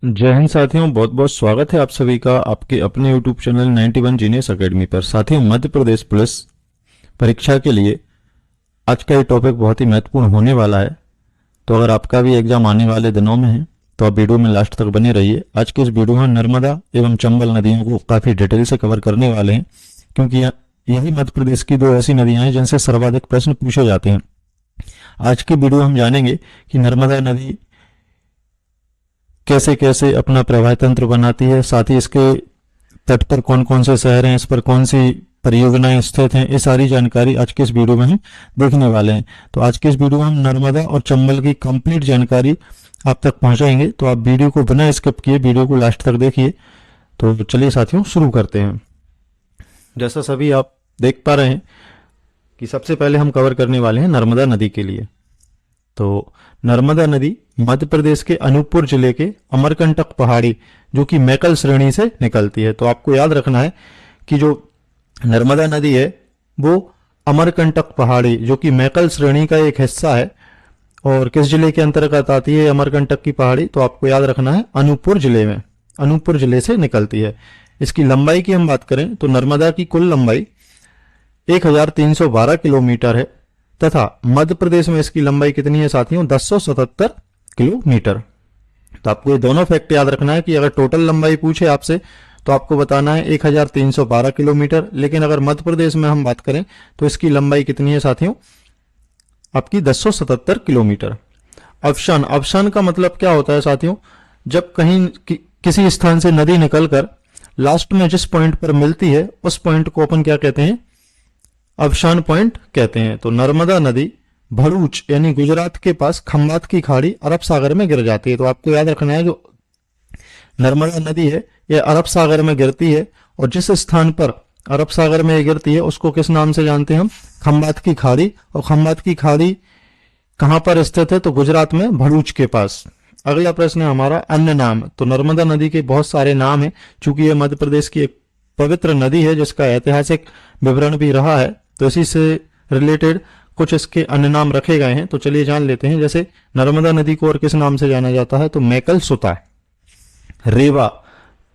जय हिंद साथियों, बहुत बहुत स्वागत है आप सभी का आपके अपने YouTube चैनल 91 जीनियस एकेडमी पर। साथियों, मध्य प्रदेश पुलिस परीक्षा के लिए आज का ये टॉपिक बहुत ही महत्वपूर्ण होने वाला है। तो अगर आपका भी एग्जाम आने वाले दिनों में है तो आप वीडियो में लास्ट तक बने रहिए। आज के इस वीडियो में नर्मदा एवं चंबल नदियों को काफी डिटेल से कवर करने वाले हैं, क्योंकि यही मध्य प्रदेश की दो ऐसी नदियां हैं जिनसे सर्वाधिक प्रश्न पूछे जाते हैं। आज की वीडियो हम जानेंगे कि नर्मदा नदी कैसे कैसे अपना प्रवाह तंत्र बनाती है, साथ ही इसके तट पर कौन कौन से शहर हैं, इस पर कौन सी परियोजनाएं स्थित हैं, ये सारी जानकारी आज के इस वीडियो में हम देखने वाले हैं। तो आज के इस वीडियो में हम नर्मदा और चंबल की कंप्लीट जानकारी आप तक पहुंचाएंगे, तो आप वीडियो को बिना स्किप किए वीडियो को लास्ट तक देखिए। तो चलिए साथियों, शुरू करते हैं। जैसा सभी आप देख पा रहे हैं कि सबसे पहले हम कवर करने वाले हैं नर्मदा नदी के लिए। तो नर्मदा नदी मध्य प्रदेश के अनूपपुर जिले के अमरकंटक पहाड़ी, जो कि मैकल श्रेणी से निकलती है। तो आपको याद रखना है कि जो नर्मदा नदी है वो अमरकंटक पहाड़ी, जो कि मैकल श्रेणी का एक हिस्सा है, और किस जिले के अंतर्गत आती है अमरकंटक की पहाड़ी, तो आपको याद रखना है अनूपपुर जिले में, अनूपपुर जिले से निकलती है। इसकी लंबाई की हम बात करें तो नर्मदा की कुल लंबाई 1312 किलोमीटर है, तथा मध्य प्रदेश में इसकी लंबाई कितनी है साथियों, 1077 किलोमीटर। तो आपको ये दोनों फैक्ट याद रखना है कि अगर टोटल लंबाई पूछे आपसे तो आपको बताना है 1312 किलोमीटर, लेकिन अगर मध्य प्रदेश में हम बात करें तो इसकी लंबाई कितनी है साथियों, आपकी 1077 किलोमीटर। अवशान, अवशान का मतलब क्या होता है साथियों, जब कहीं किसी स्थान से नदी निकलकर लास्ट में जिस पॉइंट पर मिलती है उस पॉइंट को अपन क्या कहते हैं, अवशान पॉइंट कहते हैं। तो नर्मदा नदी भरूच यानी गुजरात के पास खंबात की खाड़ी अरब सागर में गिर जाती है। तो आपको याद रखना है जो नर्मदा नदी है यह अरब सागर में गिरती है, और जिस स्थान पर अरब सागर में गिरती है उसको किस नाम से जानते हैं हम, खंबात की खाड़ी। और खंबात की खाड़ी कहां पर स्थित है, तो गुजरात में भरूच के पास। अगला प्रश्न है हमारा अन्य नाम। तो नर्मदा नदी के बहुत सारे नाम है, चूंकि यह मध्य प्रदेश की एक पवित्र नदी है जिसका ऐतिहासिक विवरण भी रहा है, तो इसी से रिलेटेड कुछ इसके अन्य नाम रखे गए हैं। तो चलिए जान लेते हैं। जैसे नर्मदा नदी को और किस नाम से जाना जाता है, तो मैकल सुता, रेवा,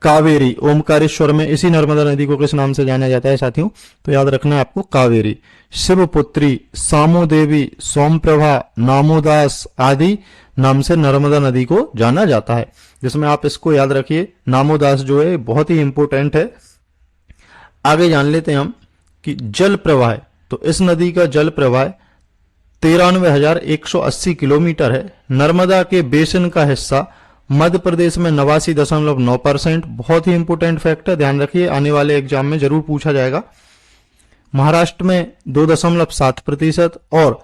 कावेरी, ओमकारेश्वर में इसी नर्मदा नदी को किस नाम से जाना जाता है साथियों, तो याद रखना है आपको कावेरी। शिवपुत्री, सामो देवी, सोमप्रभा, नामोदास आदि नाम से नर्मदा नदी को जाना जाता है, जिसमें आप इसको याद रखिए, नामोदास जो है बहुत ही इंपोर्टेंट है। आगे जान लेते हैं हम कि जल प्रवाह, तो इस नदी का जल प्रवाह 93,180 किलोमीटर है। नर्मदा के बेसिन का हिस्सा मध्य प्रदेश में 89.9%, बहुत ही इंपोर्टेंट फैक्ट है, ध्यान रखिए, आने वाले एग्जाम में जरूर पूछा जाएगा। महाराष्ट्र में 2.7% और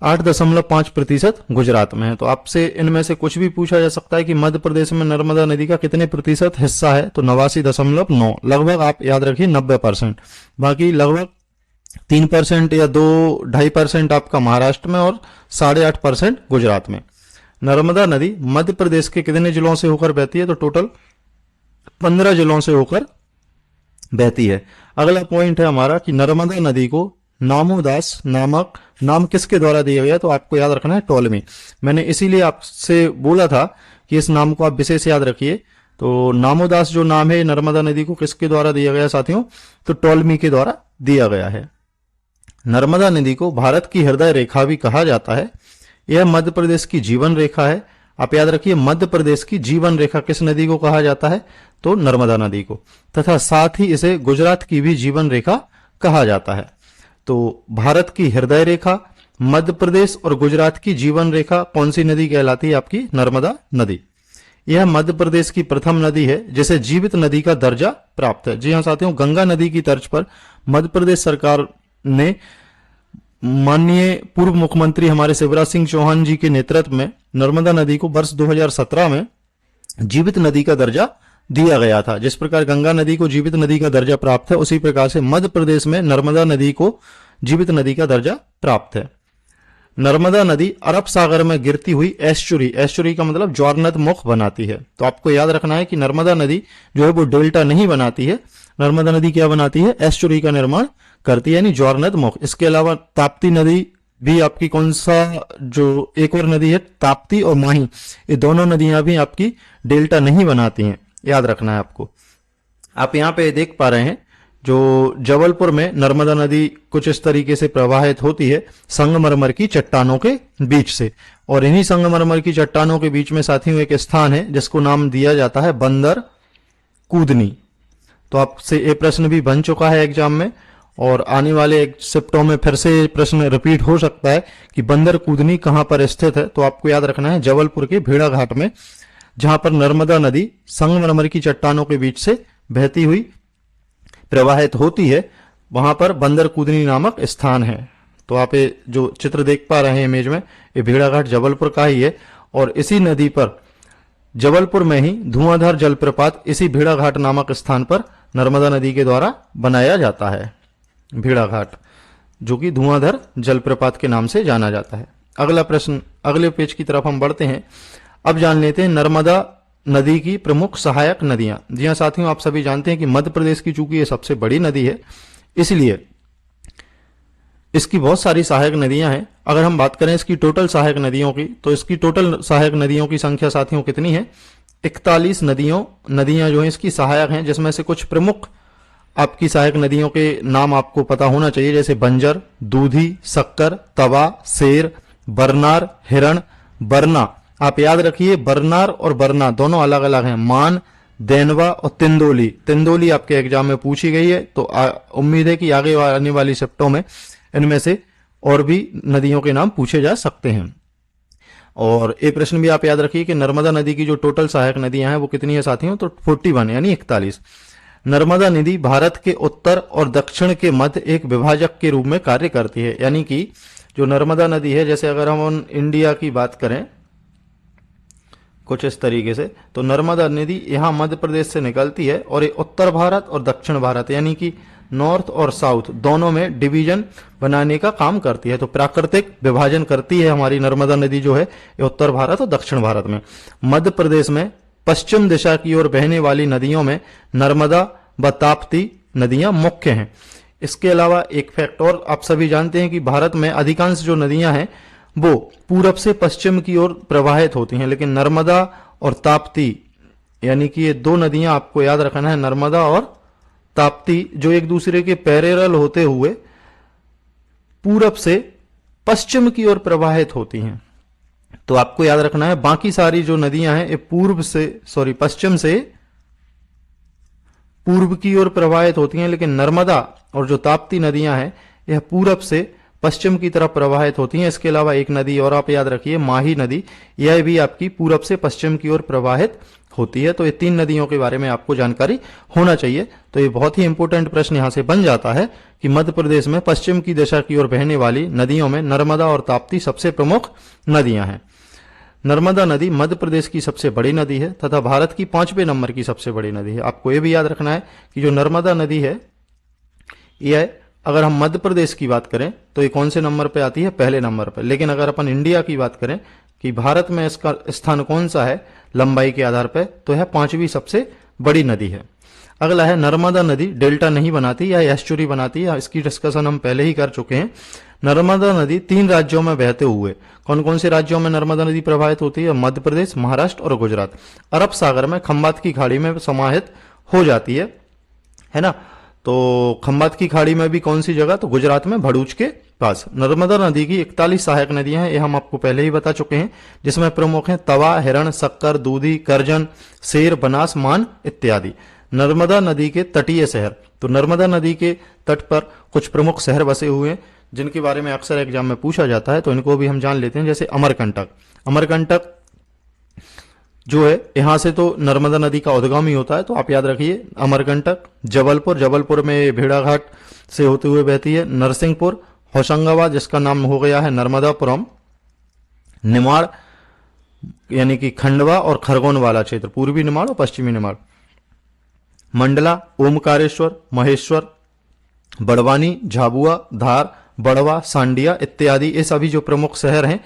8.5% गुजरात में है। तो आपसे इनमें से कुछ भी पूछा जा सकता है कि मध्य प्रदेश में नर्मदा नदी का कितने प्रतिशत हिस्सा है, तो 89.9, लगभग आप याद रखिए 90%। बाकी लगभग 3% या 2-2.5% आपका महाराष्ट्र में और 8.5% गुजरात में। नर्मदा नदी मध्य प्रदेश के कितने जिलों से होकर बहती है, तो टोटल 15 जिलों से होकर बहती है। अगला पॉइंट है हमारा कि नर्मदा नदी को नामोदास नामक नाम किसके द्वारा दिया गया, तो आपको याद रखना है टोलमी। मैंने इसीलिए आपसे बोला था कि इस नाम को आप विशेष याद रखिए। तो नामोदास जो नाम है नर्मदा नदी को किसके द्वारा दिया गया साथियों, तो टोलमी के द्वारा दिया गया है। नर्मदा नदी को भारत की हृदय रेखा भी कहा जाता है। यह मध्य प्रदेश की जीवन रेखा है। आप याद रखिए, मध्य प्रदेश की जीवन रेखा किस नदी को कहा जाता है, तो नर्मदा नदी को, तथा साथ ही इसे गुजरात की भी जीवन रेखा कहा जाता है। तो भारत की हृदय रेखा, मध्य प्रदेश और गुजरात की जीवन रेखा कौन सी नदी कहलाती है, आपकी नर्मदा नदी। यह मध्य प्रदेश की प्रथम नदी है जिसे जीवित नदी का दर्जा प्राप्त है। जी हां साथियों, गंगा नदी की तर्ज पर मध्य प्रदेश सरकार ने माननीय पूर्व मुख्यमंत्री हमारे शिवराज सिंह चौहान जी के नेतृत्व में नर्मदा नदी को वर्ष 2017 में जीवित नदी का दर्जा दिया गया था। जिस प्रकार गंगा नदी को जीवित नदी का दर्जा प्राप्त है, उसी प्रकार से मध्य प्रदेश में नर्मदा नदी को जीवित नदी का दर्जा प्राप्त है। नर्मदा नदी अरब सागर में गिरती हुई एस्चुरी, एस्चुरी का मतलब ज्वारनद मुख बनाती है। तो आपको याद रखना है कि नर्मदा नदी जो है वो डेल्टा नहीं बनाती है, नर्मदा नदी क्या बनाती है, एस्चुरी का निर्माण करती है, यानी ज्वारनद मुख। इसके अलावा ताप्ती नदी भी आपकी कौन सा जो एक और नदी है ताप्ती और माही, ये दोनों नदियां भी आपकी डेल्टा नहीं बनाती हैं, याद रखना है आपको। आप यहाँ पे देख पा रहे हैं जो जबलपुर में नर्मदा नदी कुछ इस तरीके से प्रवाहित होती है संगमरमर की चट्टानों के बीच से, और इन्हीं संगमरमर की चट्टानों के बीच में साथियों एक स्थान है जिसको नाम दिया जाता है बंदर कूदनी। तो आपसे ये प्रश्न भी बन चुका है एग्जाम में, और आने वाले शिफ्टों में फिर से प्रश्न रिपीट हो सकता है कि बंदर कूदनी कहां पर स्थित है। तो आपको याद रखना है जबलपुर के भेड़ा घाट में, जहां पर नर्मदा नदी संगमरमर की चट्टानों के बीच से बहती हुई प्रवाहित होती है, वहां पर बंदर कूदनी नामक स्थान है। तो आप ये जो चित्र देख पा रहे हैं इमेज में, ये भेड़ाघाट जबलपुर का ही है, और इसी नदी पर जबलपुर में ही धुआंधार जलप्रपात इसी भेड़ाघाट नामक स्थान पर नर्मदा नदी के द्वारा बनाया जाता है। भेड़ाघाट जो कि धुआंधार जलप्रपात के नाम से जाना जाता है। अगला प्रश्न, अगले पेज की तरफ हम बढ़ते हैं। अब जान लेते हैं नर्मदा नदी की प्रमुख सहायक नदियां। जी हाँ साथियों, आप सभी जानते हैं कि मध्य प्रदेश की चूंकि ये सबसे बड़ी नदी है, इसलिए इसकी बहुत सारी सहायक नदियां हैं। अगर हम बात करें इसकी टोटल सहायक नदियों की, तो इसकी टोटल सहायक नदियों की संख्या साथियों कितनी है? 41 नदियां जो है इसकी सहायक हैं, जिसमें से कुछ प्रमुख आपकी सहायक नदियों के नाम आपको पता होना चाहिए, जैसे बंजर, दूधी, शक्कर, तवा, शेर, बरनार, हिरण, बरना। आप याद रखिए बरनार और बरना दोनों अलग अलग हैं। मान, देनवा और तिंदोली, तिंदोली आपके एग्जाम में पूछी गई है, तो उम्मीद है कि आगे आने वाली शिफ्टों में इनमें से और भी नदियों के नाम पूछे जा सकते हैं। और एक प्रश्न भी आप याद रखिए कि नर्मदा नदी की जो टोटल सहायक नदियां हैं वो कितनी है साथियों? तो 41 यानी 41। नर्मदा नदी भारत के उत्तर और दक्षिण के मध्य एक विभाजक के रूप में कार्य करती है। यानी कि जो नर्मदा नदी है, जैसे अगर हम इंडिया की बात करें कुछ इस तरीके से, तो नर्मदा नदी यहाँ मध्य प्रदेश से निकलती है और ये उत्तर भारत और दक्षिण भारत यानी कि नॉर्थ और साउथ दोनों में डिवीजन बनाने का काम करती है। तो प्राकृतिक विभाजन करती है हमारी नर्मदा नदी जो है ये उत्तर भारत और दक्षिण भारत में। मध्य प्रदेश में पश्चिम दिशा की ओर बहने वाली नदियों में नर्मदा व ताप्ती नदियां मुख्य हैं। इसके अलावा एक फैक्ट और, आप सभी जानते हैं कि भारत में अधिकांश जो नदियां हैं वो पूरब से पश्चिम की ओर प्रवाहित होती हैं, लेकिन नर्मदा और ताप्ती यानी कि ये दो नदियां आपको याद रखना है, नर्मदा और ताप्ती, जो एक दूसरे के पैरेलल होते हुए पूरब से पश्चिम की ओर प्रवाहित होती हैं। तो आपको याद रखना है बाकी सारी जो नदियां हैं ये पश्चिम से पूर्व की ओर प्रवाहित होती हैं, लेकिन नर्मदा और जो ताप्ती नदियां हैं यह पूरब से पश्चिम की तरफ प्रवाहित होती हैं। इसके अलावा एक नदी और आप याद रखिए, माही नदी, यह भी आपकी पूरब से पश्चिम की ओर प्रवाहित होती है। तो ये तीन नदियों के बारे में आपको जानकारी होना चाहिए। तो ये बहुत ही इंपॉर्टेंट प्रश्न यहां से बन जाता है कि मध्य प्रदेश में पश्चिम की दिशा की ओर बहने वाली नदियों में नर्मदा और ताप्ती सबसे प्रमुख नदियां हैं। नर्मदा नदी मध्य प्रदेश की सबसे बड़ी नदी है तथा भारत की 5वें नंबर की सबसे बड़ी नदी है। आपको यह भी याद रखना है कि जो नर्मदा नदी है यह, अगर हम मध्य प्रदेश की बात करें तो ये कौन से नंबर पे आती है? पहले नंबर पे। लेकिन अगर अपन इंडिया की बात करें कि भारत में इसका स्थान कौन सा है लंबाई के आधार पर, तो यह 5वीं सबसे बड़ी नदी है। अगला है नर्मदा नदी डेल्टा नहीं बनाती या एस्चुरी बनाती है। इसकी डिस्कशन हम पहले ही कर चुके हैं। नर्मदा नदी 3 राज्यों में बहते हुए, कौन कौन से राज्यों में नर्मदा नदी प्रवाहित होती है? मध्य प्रदेश, महाराष्ट्र और गुजरात। अरब सागर में खंबात की खाड़ी में समाहित हो जाती है ना। तो खंबात की खाड़ी में भी कौन सी जगह? तो गुजरात में भड़ूच के पास। नर्मदा नदी की 41 सहायक नदियां हैं, ये हम आपको पहले ही बता चुके हैं, जिसमें प्रमुख हैं तवा, हिरण, शक्कर, दूधी, करजन, शेर, बनास, मान इत्यादि। नर्मदा नदी के तटीय शहर, तो नर्मदा नदी के तट पर कुछ प्रमुख शहर बसे हुए हैं जिनके बारे में अक्सर एग्जाम में पूछा जाता है, तो इनको भी हम जान लेते हैं। जैसे अमरकंटक, अमरकंटक जो है यहां से तो नर्मदा नदी का उद्गम ही होता है, तो आप याद रखिए अमरकंटक। जबलपुर में भेड़ाघाट से होते हुए बहती है। नरसिंहपुर, होशंगाबाद जिसका नाम हो गया है नर्मदापुरम, निमाड़ यानी कि खंडवा और खरगोन वाला क्षेत्र, पूर्वी निमाड़ और पश्चिमी निमाड़, मंडला, ओमकारेश्वर, महेश्वर, बड़वानी, झाबुआ, धार, बड़वा, सांडिया इत्यादि, ये सभी जो प्रमुख शहर हैं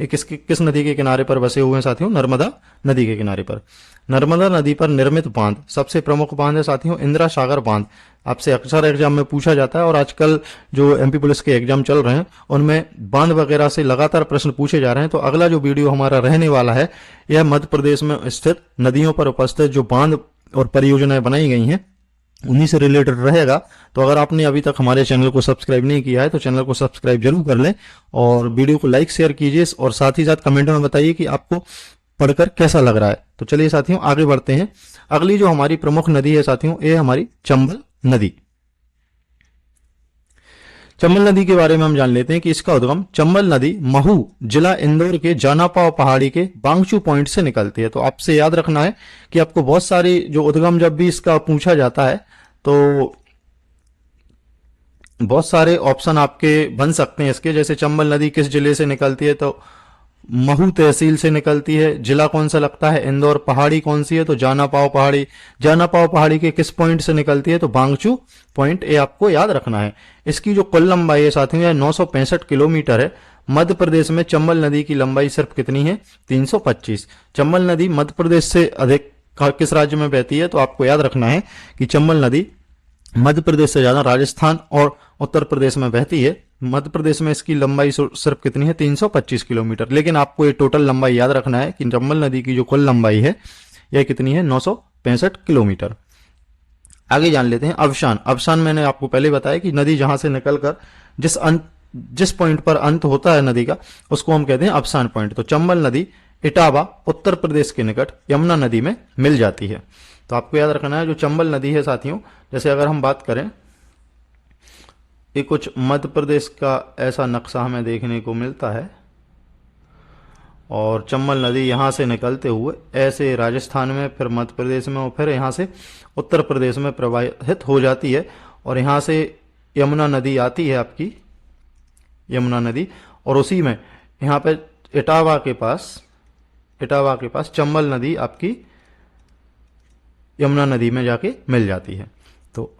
ये किस नदी के किनारे पर बसे हुए हैं साथियों? नर्मदा नदी के किनारे पर। नर्मदा नदी पर निर्मित बांध, सबसे प्रमुख बांध है साथियों इंदिरा सागर बांध। आपसे अक्सर एग्जाम में पूछा जाता है और आजकल जो एमपी पुलिस के एग्जाम चल रहे हैं उनमें बांध वगैरह से लगातार प्रश्न पूछे जा रहे हैं। तो अगला जो वीडियो हमारा रहने वाला है यह मध्य प्रदेश में स्थित नदियों पर उपस्थित जो बांध और परियोजनाएं बनाई गई हैं उन्हीं से रिलेटेड रहेगा। तो अगर आपने अभी तक हमारे चैनल को सब्सक्राइब नहीं किया है तो चैनल को सब्सक्राइब जरूर कर लें और वीडियो को लाइक शेयर कीजिए और साथ ही साथ कमेंट में बताइए कि आपको पढ़कर कैसा लग रहा है। तो चलिए साथियों आगे बढ़ते हैं। अगली जो हमारी प्रमुख नदी है साथियों ये हमारी चंबल नदी। चंबल नदी के बारे में हम जान लेते हैं कि इसका उद्गम चंबल नदी महू जिला इंदौर के जानापाव पहाड़ी के बांगचू पॉइंट से निकलती है। तो आपसे याद रखना है कि आपको बहुत सारी जो उद्गम जब भी इसका पूछा जाता है तो बहुत सारे ऑप्शन आपके बन सकते हैं इसके, जैसे चंबल नदी किस जिले से निकलती है तो महू तहसील से निकलती है, जिला कौन सा लगता है इंदौर, पहाड़ी कौन सी है तो जानापाव पहाड़ी, जानापाव पहाड़ी के किस पॉइंट से निकलती है तो बांगचू पॉइंट, ये आपको याद रखना है। इसकी जो कुल लंबाई है साथियों यह 965 किलोमीटर है। मध्य प्रदेश में चंबल नदी की लंबाई सिर्फ कितनी है? 325। चंबल नदी मध्य प्रदेश से अधिक किस राज्य में बहती है तो आपको याद रखना है कि चंबल नदी मध्य प्रदेश से ज्यादा राजस्थान और उत्तर प्रदेश में बहती है। मध्य प्रदेश में इसकी लंबाई सिर्फ कितनी है? 325 किलोमीटर। लेकिन आपको ये टोटल लंबाई याद रखना है कि चंबल नदी की जो कुल लंबाई है यह कितनी है? 965 किलोमीटर। आगे जान लेते हैं अवसान। अवसान मैंने आपको पहले बताया कि नदी जहां से निकलकर जिस पॉइंट पर अंत होता है नदी का उसको हम कहते हैं अवसान पॉइंट। तो चंबल नदी इटावा उत्तर प्रदेश के निकट यमुना नदी में मिल जाती है। तो आपको याद रखना है जो चंबल नदी है साथियों, जैसे अगर हम बात करें ये कुछ मध्य प्रदेश का ऐसा नक्शा हमें देखने को मिलता है और चंबल नदी यहां से निकलते हुए ऐसे राजस्थान में, फिर मध्य प्रदेश में और फिर यहां से उत्तर प्रदेश में प्रवाहित हो जाती है और यहां से यमुना नदी आती है आपकी यमुना नदी, और उसी में यहां पे इटावा के पास चंबल नदी आपकी यमुना नदी में जाके मिल जाती है। तो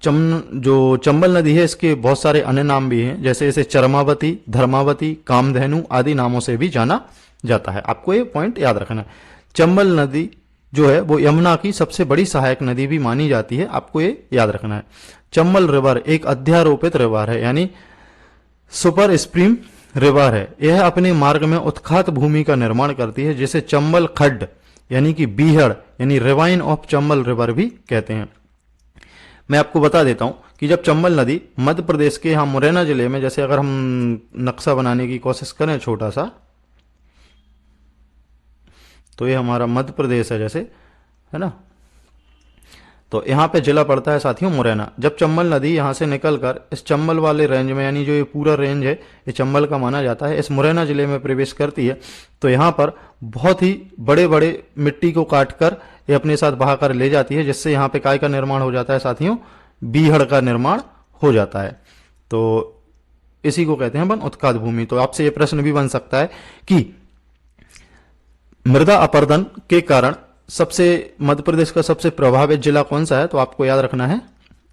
जो चंबल नदी है इसके बहुत सारे अन्य नाम भी हैं, जैसे इसे चरमावती, धर्मावती, कामधेनु आदि नामों से भी जाना जाता है। आपको ये पॉइंट याद रखना है। चंबल नदी जो है वो यमुना की सबसे बड़ी सहायक नदी भी मानी जाती है, आपको ये याद रखना है। चंबल रिवर एक अध्यारोपित रिवर है यानी सुपर स्प्रीम रिवर है। यह अपने मार्ग में उत्खात भूमि का निर्माण करती है जिसे चंबल खड्ड यानी कि बीहड़ यानी रिवाइन ऑफ चंबल रिवर भी कहते हैं। मैं आपको बता देता हूं कि जब चंबल नदी मध्य प्रदेश के यहां मुरैना जिले में, जैसे अगर हम नक्शा बनाने की कोशिश करें छोटा सा, तो ये हमारा मध्य प्रदेश है जैसे, है ना, तो यहां पे जिला पड़ता है साथियों मुरैना। जब चंबल नदी यहां से निकलकर इस चंबल वाले रेंज में, यानी जो ये पूरा रेंज है ये चंबल का माना जाता है, इस मुरैना जिले में प्रवेश करती है तो यहां पर बहुत ही बड़े बड़े मिट्टी को काटकर ये अपने साथ बहाकर ले जाती है, जिससे यहाँ पे काय का निर्माण हो जाता है साथियों? बीहड़ का निर्माण हो जाता है। तो इसी को कहते हैं वन उत्खात भूमि। तो आपसे ये प्रश्न भी बन सकता है कि मृदा अपरदन के कारण मध्य प्रदेश का सबसे प्रभावित जिला कौन सा है? तो आपको याद रखना है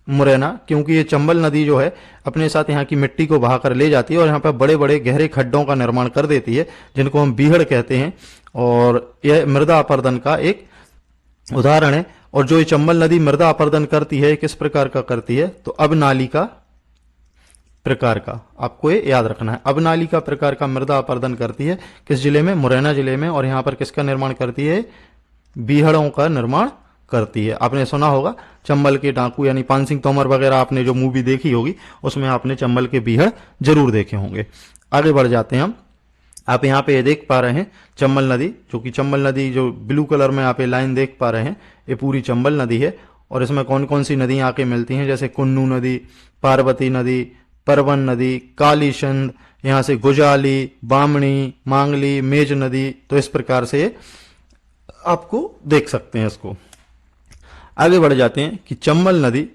मुरैना, क्योंकि ये चंबल नदी जो है अपने साथ यहाँ की मिट्टी को बहाकर ले जाती है और यहाँ पर बड़े बड़े गहरे खड्डों का निर्माण कर देती है जिनको हम बीहड़ कहते हैं, और यह मृदा अपरदन का एक उदाहरण है। और जो ये चंबल नदी मृदा अपरदन करती है किस प्रकार का करती है? तो अबनाली का प्रकार का, आपको ये याद रखना है। अबनाली का प्रकार का मृदा अपरदन करती है किस जिले में? मुरैना जिले में। और यहाँ पर किसका निर्माण करती है? बीहड़ों का निर्माण करती है। आपने सुना होगा चंबल के डाकू यानी पान सिंह तोमर वगैरह, आपने जो मूवी देखी होगी उसमें आपने चंबल के बीहड़ जरूर देखे होंगे। आगे बढ़ जाते हैं हम। आप यहाँ पे ये देख पा रहे हैं चंबल नदी, जो कि चंबल नदी जो ब्लू कलर में आप ये लाइन देख पा रहे हैं ये पूरी चंबल नदी है। और इसमें कौन कौन सी नदी आके मिलती हैं? जैसे कुन्नू नदी, पार्वती नदी, परवन नदी, कालीचंद, यहाँ से गुजाली, बामणी, मांगली, मेज नदी। तो इस प्रकार से आपको देख सकते हैं इसको। आगे बढ़ जाते हैं कि चंबल नदी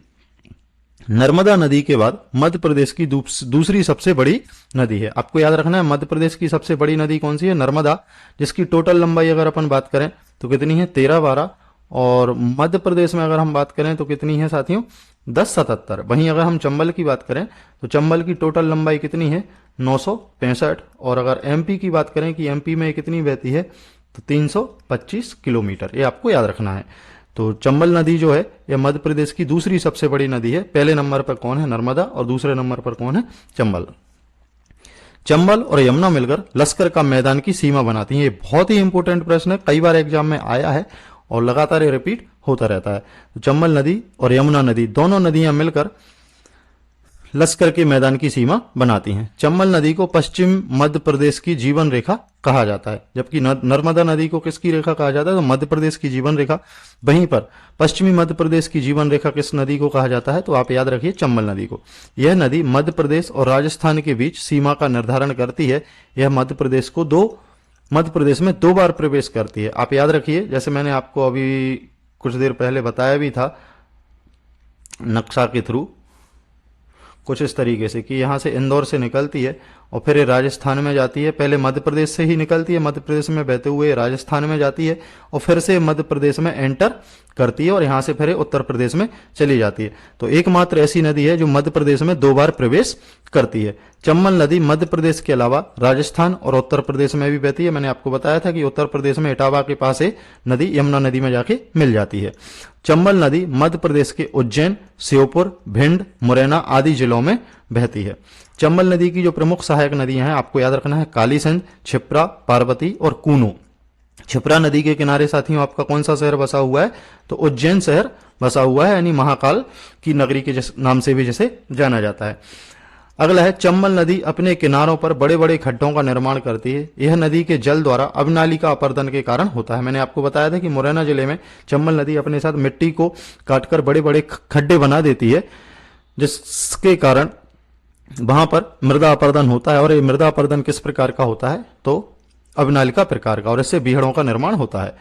नर्मदा नदी के बाद मध्य प्रदेश की दूसरी सबसे बड़ी नदी है। आपको याद रखना है मध्य प्रदेश की सबसे बड़ी नदी कौन सी है? नर्मदा, जिसकी टोटल लंबाई अगर अपन बात करें तो कितनी है? 13-12। और मध्य प्रदेश में अगर हम बात करें तो कितनी है साथियों? 1077। वहीं अगर हम चंबल की बात करें तो चंबल की टोटल लंबाई कितनी है 965। और अगर एमपी की बात करें कि एमपी में कितनी बहती है तो 325 किलोमीटर, ये आपको याद रखना है। तो चंबल नदी जो है यह मध्य प्रदेश की दूसरी सबसे बड़ी नदी है। पहले नंबर पर कौन है नर्मदा और दूसरे नंबर पर कौन है चंबल। चंबल और यमुना मिलकर लश्कर का मैदान की सीमा बनाती हैं। ये बहुत ही इंपॉर्टेंट प्रश्न है, कई बार एग्जाम में आया है और लगातार ये रिपीट होता रहता है। तो चंबल नदी और यमुना नदी दोनों नदियां मिलकर लश्कर के मैदान की सीमा बनाती हैं। चंबल नदी को पश्चिम मध्य प्रदेश की जीवन रेखा कहा जाता है, जबकि नर्मदा नदी को किसकी रेखा कहा जाता है तो मध्य प्रदेश की जीवन रेखा। वहीं पर पश्चिमी मध्य प्रदेश की जीवन रेखा किस नदी को कहा जाता है तो आप याद रखिए चंबल नदी को। यह नदी मध्य प्रदेश और राजस्थान के बीच सीमा का निर्धारण करती है। यह मध्य प्रदेश में 2 बार प्रवेश करती है। आप याद रखिए, जैसे मैंने आपको अभी कुछ देर पहले बताया भी था नक्शा के थ्रू, कुछ इस तरीके से कि यहां से इंदौर से निकलती है और फिर ये राजस्थान में जाती है। पहले मध्य प्रदेश से ही निकलती है, मध्य प्रदेश में बहते हुए राजस्थान में जाती है और फिर से मध्य प्रदेश में एंटर करती है और यहां से फिर उत्तर प्रदेश में चली जाती है। तो एकमात्र ऐसी नदी है जो मध्य प्रदेश में 2 बार प्रवेश करती है। चंबल नदी मध्य प्रदेश के अलावा राजस्थान और उत्तर प्रदेश में भी बहती है। मैंने आपको बताया था कि उत्तर प्रदेश में इटावा के पास है नदी यमुना नदी में जाके मिल जाती है। चंबल नदी मध्य प्रदेश के उज्जैन, श्योपुर, भिंड, मुरैना आदि जिलों में बहती है। चंबल नदी की जो प्रमुख सहायक नदियां हैं आपको याद रखना है कालीसिंध, क्षिप्रा, पार्वती और कूनो। क्षिप्रा नदी के किनारे साथियों आपका कौन सा शहर बसा हुआ है तो उज्जैन शहर बसा हुआ है, यानी महाकाल की नगरी के नाम से भी जिसे जाना जाता है। अगला है चंबल नदी अपने किनारों पर बड़े बड़े खड्डों का निर्माण करती है। यह नदी के जल द्वारा अवनालिका अपर्दन के कारण होता है। मैंने आपको बताया था कि मुरैना जिले में चंबल नदी अपने साथ मिट्टी को काटकर बड़े बड़े खड्डे बना देती है, जिसके कारण वहां पर मृदा अपर्दन होता है। और ये मृदा अपर्दन किस प्रकार का होता है तो अवनालिका प्रकार का, और इससे बीहड़ों का निर्माण होता है।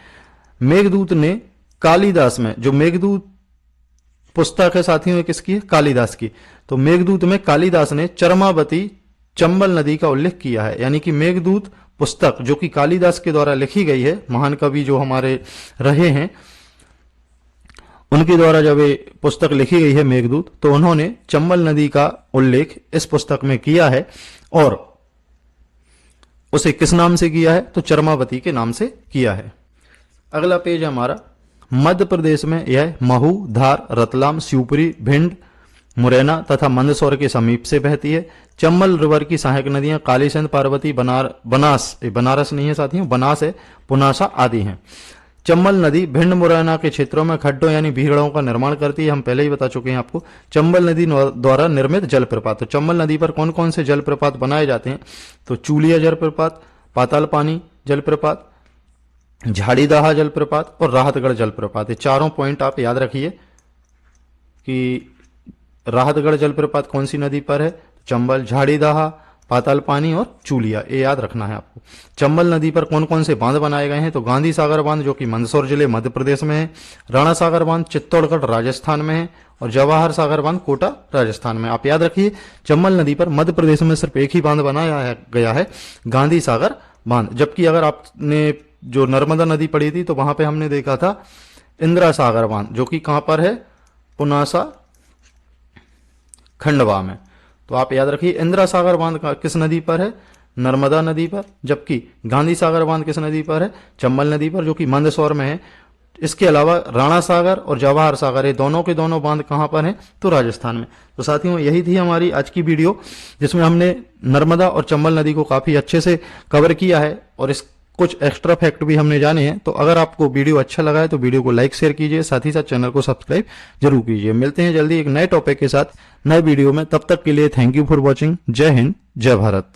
मेघदूत ने कालिदास में, जो मेघदूत पुस्तक है साथियों किसकी है कालिदास की, तो मेघदूत में कालिदास ने चरमावती चंबल नदी का उल्लेख किया है। यानी कि मेघदूत पुस्तक जो कि कालिदास के द्वारा लिखी गई है, महान कवि जो हमारे रहे हैं उनके द्वारा जब ये पुस्तक लिखी गई है मेघदूत, तो उन्होंने चंबल नदी का उल्लेख इस पुस्तक में किया है और उसे किस नाम से किया है तो चरमावती के नाम से किया है। अगला पेज हमारा मध्य प्रदेश में यह महू, धार, रतलाम, शिवपुरी, भिंड, मुरैना तथा मंदसौर के समीप से बहती है। चंबल रिवर की सहायक नदियां कालीसिंध, पार्वती, बनारस नहीं है साथियों, बनास है, पुनासा आदि हैं। चंबल नदी भिंड मुरैना के क्षेत्रों में खड्डों यानी भीड़ों का निर्माण करती है। हम पहले ही बता चुके हैं आपको। चंबल नदी द्वारा निर्मित जलप्रपात, तो चंबल नदी पर कौन कौन से जलप्रपात बनाए जाते हैं तो चूलिया जलप्रपात, पाताल पानी जलप्रपात, झाड़ीदाहा जलप्रपात और राहतगढ़ जलप्रपात। ये चारों पॉइंट आप याद रखिए कि राहतगढ़ जलप्रपात कौन सी नदी पर है, चंबल, झाड़ीदाहा, पाताल पानी और चूलिया, ये याद रखना है आपको। चंबल नदी पर कौन कौन से बांध बनाए गए हैं तो गांधी सागर बांध जो कि मंदसौर जिले मध्य प्रदेश में है, राणा सागर बांध चित्तौड़गढ़ राजस्थान में है और जवाहर सागर बांध कोटा राजस्थान में। आप याद रखिए चंबल नदी पर मध्य प्रदेश में सिर्फ एक ही बांध बनाया गया है, गांधी सागर बांध। जबकि अगर आपने जो नर्मदा नदी पड़ी थी तो वहां पे हमने देखा था इंदिरा सागर बांध जो कि कहां पर है पुनासा खंडवा में। तो आप याद रखिए इंदिरा सागर बांध किस नदी पर है नर्मदा नदी पर, जबकि गांधी सागर बांध किस नदी पर है चंबल नदी पर जो कि मंदसौर में है। इसके अलावा राणा सागर और जवाहर सागर ये दोनों के दोनों बांध कहां पर हैं तो राजस्थान में। तो साथियों यही थी हमारी आज की वीडियो जिसमें हमने नर्मदा और चंबल नदी को काफी अच्छे से कवर किया है और इस कुछ एक्स्ट्रा फैक्ट भी हमने जाने हैं। तो अगर आपको वीडियो अच्छा लगा है तो वीडियो को लाइक शेयर कीजिए, साथ ही साथ चैनल को सब्सक्राइब जरूर कीजिए। मिलते हैं जल्दी एक नए टॉपिक के साथ नए वीडियो में, तब तक के लिए थैंक यू फॉर वॉचिंग। जय हिंद, जय भारत।